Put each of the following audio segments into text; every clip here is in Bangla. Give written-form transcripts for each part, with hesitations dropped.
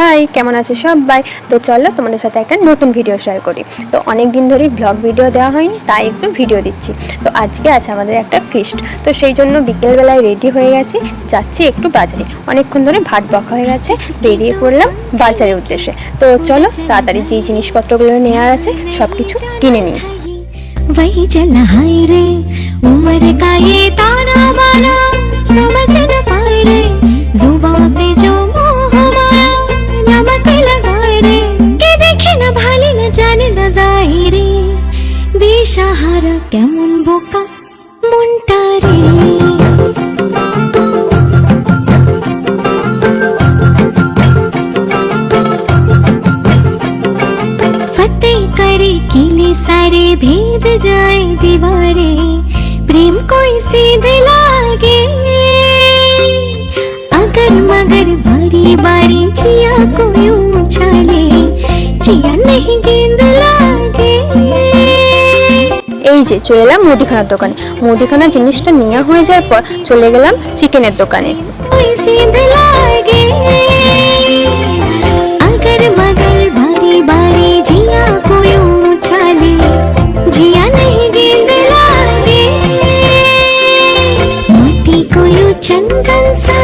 হাই, কেমন আছো সবাই? তো চলো তোমাদের সাথে একটা নতুন ভিডিও শেয়ার করি। তো অনেক দিন ধরেই ব্লগ ভিডিও দেওয়া হয়নি, তাই একটু ভিডিও দিচ্ছি। তো আজকে আছে আমাদের একটা ফিস্ট, তো সেই জন্য বিকেলবেলায় রেডি হয়ে গেছি, যাচ্ছি একটু বাজারে। অনেকক্ষণ ধরে ভাত বকা হয়ে গেছে, বেরিয়ে পড়লাম বাজারের উদ্দেশ্যে। তো চলো তাড়াতাড়ি যে জিনিসপত্রগুলো নেওয়ার আছে সব কিছু কিনে নিই। वही चल हाय रे उम्र का ये ताना बाना समझ न पाए रे जुबान पे जो मोह माया नमक लगाए रे के देखे न भाले न जाने न दाए रे दिशाहारा केमन बोका मुंटा रे किले सारे भेद जाए दीवारे प्रेम कोई सीधे लागे अगर मगर बारी बारी जिया कोई उछाले जिया नहीं गेंद लागे। এই যে চলে এলাম মুদিখানার দোকানে। মুদিখানা জিনিসটা নেওয়া হয়ে যাওয়ার পর চলে গেলাম চিকেনের দোকানে। कोई सीधे लागे अगर मगर बारी बारी जिया कोई जिया नहीं गेंद लागे माटी कोई चंदन सा।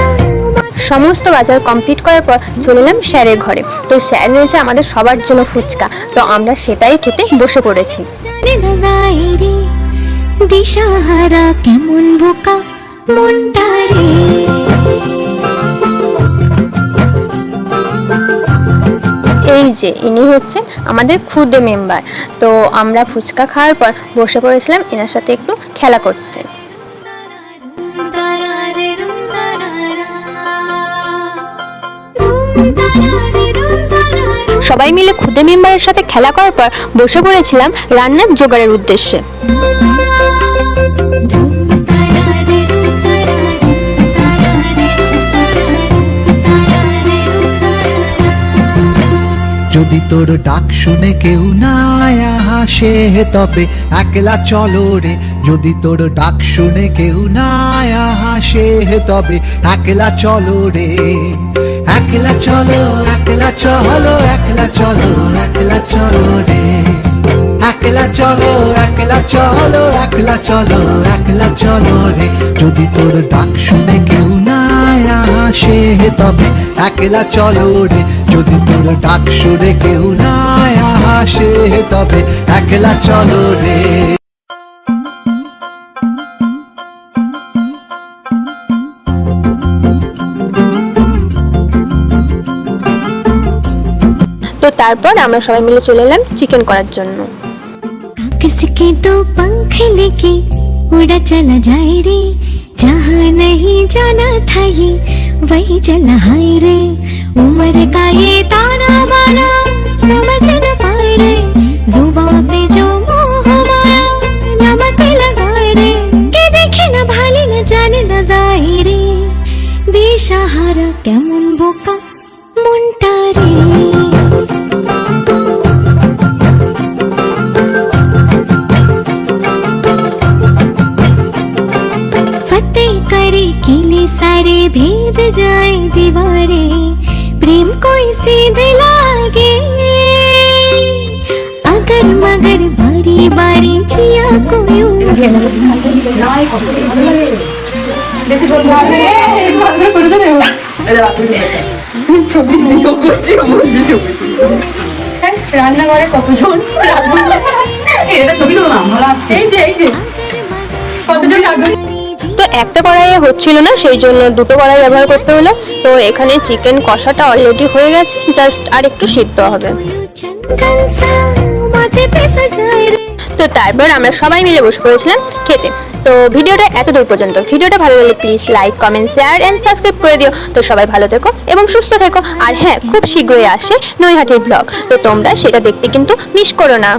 সমস্ত বাজার কমপ্লিট করার পর চলে এলাম স্যারের ঘরে। তো স্যার এনেছে আমাদের সবার জন্য ফুচকা, তো আমরা সেটাই খেতে বসে পড়েছি। দিশাহারা কেমন বোকা মনটা রে। এই যে ইনি হচ্ছেন আমাদের খুদে মেম্বার। তো আমরা ফুচকা খাওয়ার পর বসে পড়েছিলাম এনার সাথে একটু খেলা করতে। সবাই মিলে খুদে মেম্বারের সাথে খেলা করার পর বসে পড়েছিলাম রান্নার জোগাড়ের উদ্দেশ্যে। যদি তোর ডাক শুনে কেউ না আসে তবে একলা চলো রে। যদি তোর ডাক শুনে কেউ না আসে তবে একলা চলো রে। একলা চলো একলা চলো একলা চলো একলা চলো রে। একলা চলো একলা চলো একলা চলো একলা চলো রে। যদি তোর ডাক শুনে কেউ না আসে তবে একলা চলো রে। যদি তোর ডাক শুনে কেউ না আসে তবে একলা চলো রে। তো তারপর আমরা সবাই মিলে চলে এলাম চিকেন করার জন্য। किसके दो पंख लेके उड़ा चला जाए रे जहाँ नहीं जाना था ये वही चला हाय रे उम्र का ये ताना बाना समझ न पाए रे जुबान पे जो मोह माया नमक लगाए रे के देखे न भाले न जाने न दाए रे दिशाहारा केमन बोका मुंटा रे। किले सारे भेद जाए दीवारे प्रेम कोई सीधे लागे अगर मगर बारी बारी जिया कोई রান্নাঘরে কতজন ছবি তুললাম ভালো আসছে। এই যে কতজন তো একটা কড়াইয়ে হচ্ছিল না, সেই জন্য দুটো কড়াই ব্যবহার করতে হলো। তো এখানে চিকেন কষাটা অলরেডি হয়ে গেছে, জাস্ট আর একটু সিদ্ধ হবে। তো তারপর আমরা সবাই মিলে বসে পড়েছিলাম খেতে। তো ভিডিওটা এত দূর পর্যন্ত। ভিডিওটা ভালো লাগলে please like, comment, share and subscribe করে দিও। তো সবাই ভালো থেকো এবং সুস্থ থেকো। আর হ্যাঁ, খুব শীঘ্রই আসে নৈহাটির ব্লগ, তো তোমরা সেটা দেখতে কিন্তু মিস করো না।